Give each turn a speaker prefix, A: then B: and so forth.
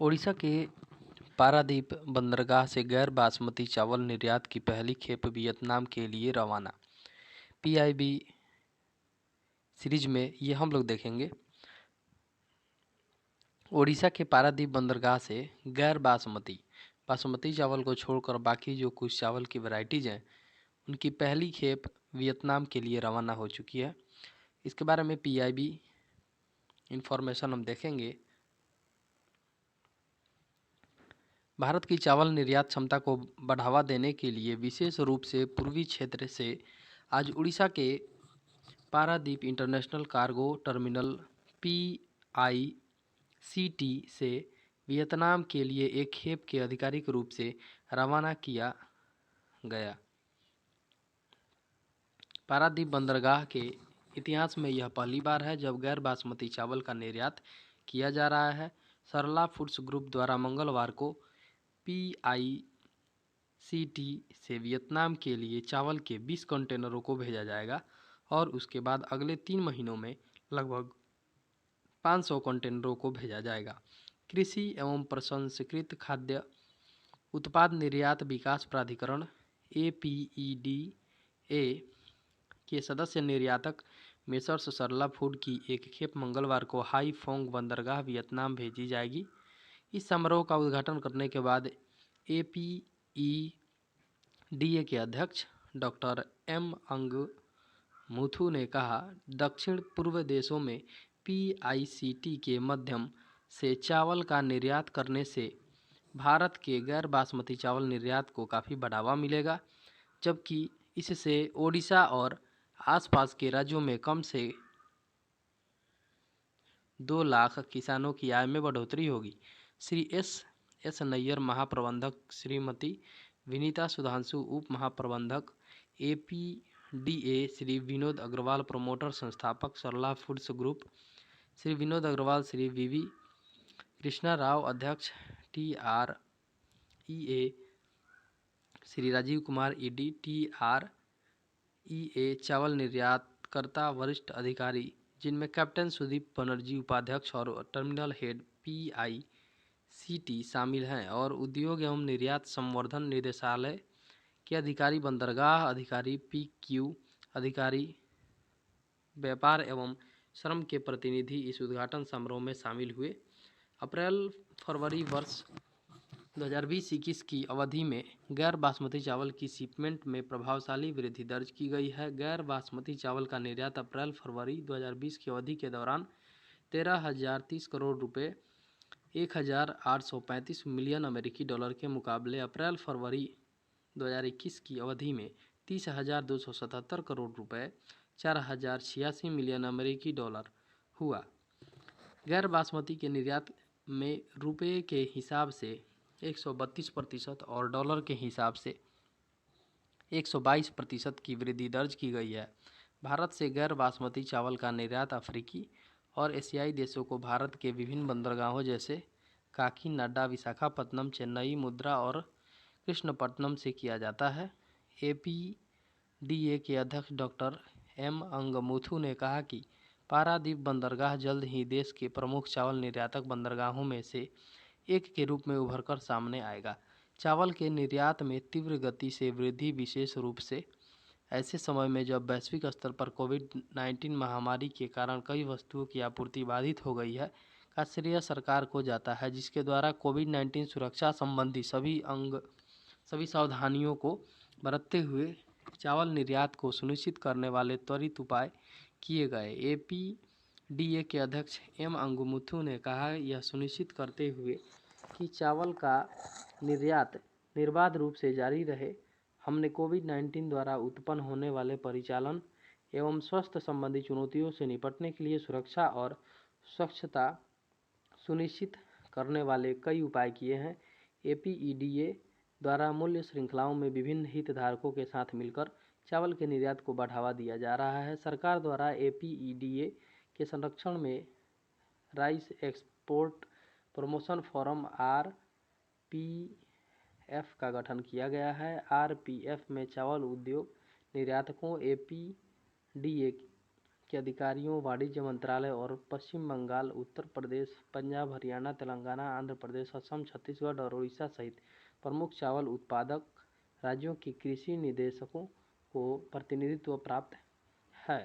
A: ओडिशा के पारादीप बंदरगाह से गैर बासमती चावल निर्यात की पहली खेप वियतनाम के लिए रवाना। पीआईबी सीरीज में ये हम लोग देखेंगे। ओडिशा के पारादीप बंदरगाह से गैर बासमती चावल को छोड़कर बाकी जो कुछ चावल की वैरायटीज हैं उनकी पहली खेप वियतनाम के लिए रवाना हो चुकी है। इसके बारे में पीआईबी इंफॉर्मेशन हम देखेंगे। भारत की चावल निर्यात क्षमता को बढ़ावा देने के लिए विशेष रूप से पूर्वी क्षेत्र से आज उड़ीसा के Paradip international cargo terminal (PICT) से वियतनाम के लिए एक खेप के आधिकारिक रूप से रवाना किया गया। पारादीप बंदरगाह के इतिहास में यह पहली बार है जब गैर बासमती चावल का निर्यात किया जा रहा है। सरला फूड्स ग्रुप द्वारा मंगलवार को PICT से वियतनाम के लिए चावल के 20 कंटेनरों को भेजा जाएगा और उसके बाद अगले 3 महीनों में लगभग 500 कंटेनरों को भेजा जाएगा। कृषि एवं प्रसंस्कृत खाद्य उत्पाद निर्यात विकास प्राधिकरण APEDA के सदस्य निर्यातक मेसर्स सरला फूड की एक खेप मंगलवार को हाई फोंग बंदरगाह वियतनाम भेजी जाएगी। इस समारोह का उद्घाटन करने के बाद APEDA के अध्यक्ष डॉक्टर M अंग मुथु ने कहा, दक्षिण पूर्व देशों में PICT के माध्यम से चावल का निर्यात करने से भारत के गैर बासमती चावल निर्यात को काफ़ी बढ़ावा मिलेगा, जबकि इससे ओडिशा और आसपास के राज्यों में कम से 2 लाख किसानों की आय में बढ़ोतरी होगी। श्री एस नैयर महाप्रबंधक, श्रीमती विनीता सुधांशु उप महाप्रबंधक APDA, श्री विनोद अग्रवाल प्रमोटर संस्थापक Sarla foods group, Shri Vinod Agarwal, Shri VV Krishna Rao अध्यक्ष TREA, Shri Rajiv Kumar ED TREA, चावल निर्यातकर्ता वरिष्ठ अधिकारी जिनमें कैप्टन सुदीप बनर्जी उपाध्यक्ष और टर्मिनल हेड PICT शामिल हैं और उद्योग एवं निर्यात संवर्धन निदेशालय के अधिकारी, बंदरगाह अधिकारी, PQ अधिकारी, व्यापार एवं श्रम के प्रतिनिधि इस उद्घाटन समारोह में शामिल हुए। अप्रैल-फरवरी वर्ष 2020-21 की अवधि में गैर बासमती चावल की शिपमेंट में प्रभावशाली वृद्धि दर्ज की गई है। गैर बासमती चावल का निर्यात अप्रैल-फरवरी 2020 की अवधि के दौरान 13,030 करोड़ रुपए 1,835 मिलियन अमेरिकी डॉलर के मुकाबले अप्रैल-फरवरी 2021 की अवधि में 30,277 करोड़ रुपए 4,086 मिलियन अमेरिकी डॉलर हुआ। गैर बासमती के निर्यात में रुपये के हिसाब से 132% और डॉलर के हिसाब से 122% की वृद्धि दर्ज की गई है। भारत से गैर बासमती चावल का निर्यात अफ्रीकी और एशियाई देशों को भारत के विभिन्न बंदरगाहों जैसे काकीनाडा, विशाखापत्तनम, चेन्नई, मुद्रा और कृष्णपट्टनम से किया जाता है। APDA के अध्यक्ष डॉक्टर M अंगमुथु ने कहा कि पारादीप बंदरगाह जल्द ही देश के प्रमुख चावल निर्यातक बंदरगाहों में से एक के रूप में उभरकर सामने आएगा। चावल के निर्यात में तीव्र गति से वृद्धि विशेष रूप से ऐसे समय में जब वैश्विक स्तर पर कोविड-19 महामारी के कारण कई वस्तुओं की आपूर्ति बाधित हो गई है, का श्रेय सरकार को जाता है, जिसके द्वारा कोविड-19 सुरक्षा संबंधी सभी सावधानियों को बरतते हुए चावल निर्यात को सुनिश्चित करने वाले त्वरित उपाय किए गए। APDA के अध्यक्ष M अंगमुथु ने कहा, यह सुनिश्चित करते हुए कि चावल का निर्यात निर्बाध रूप से जारी रहे, हमने कोविड-19 द्वारा उत्पन्न होने वाले परिचालन एवं स्वास्थ्य संबंधी चुनौतियों से निपटने के लिए सुरक्षा और स्वच्छता सुनिश्चित करने वाले कई उपाय किए हैं। APEDA द्वारा मूल्य श्रृंखलाओं में विभिन्न हितधारकों के साथ मिलकर चावल के निर्यात को बढ़ावा दिया जा रहा है। सरकार द्वारा APEDA के संरक्षण में rice export promotion forum RPF का गठन किया गया है। RPF में चावल उद्योग निर्यातकों, APDA के अधिकारियों, वाणिज्य मंत्रालय और पश्चिम बंगाल, उत्तर प्रदेश, पंजाब, हरियाणा, तेलंगाना, आंध्र प्रदेश, असम, छत्तीसगढ़ और उड़ीसा सहित प्रमुख चावल उत्पादक राज्यों के कृषि निदेशकों को प्रतिनिधित्व प्राप्त है।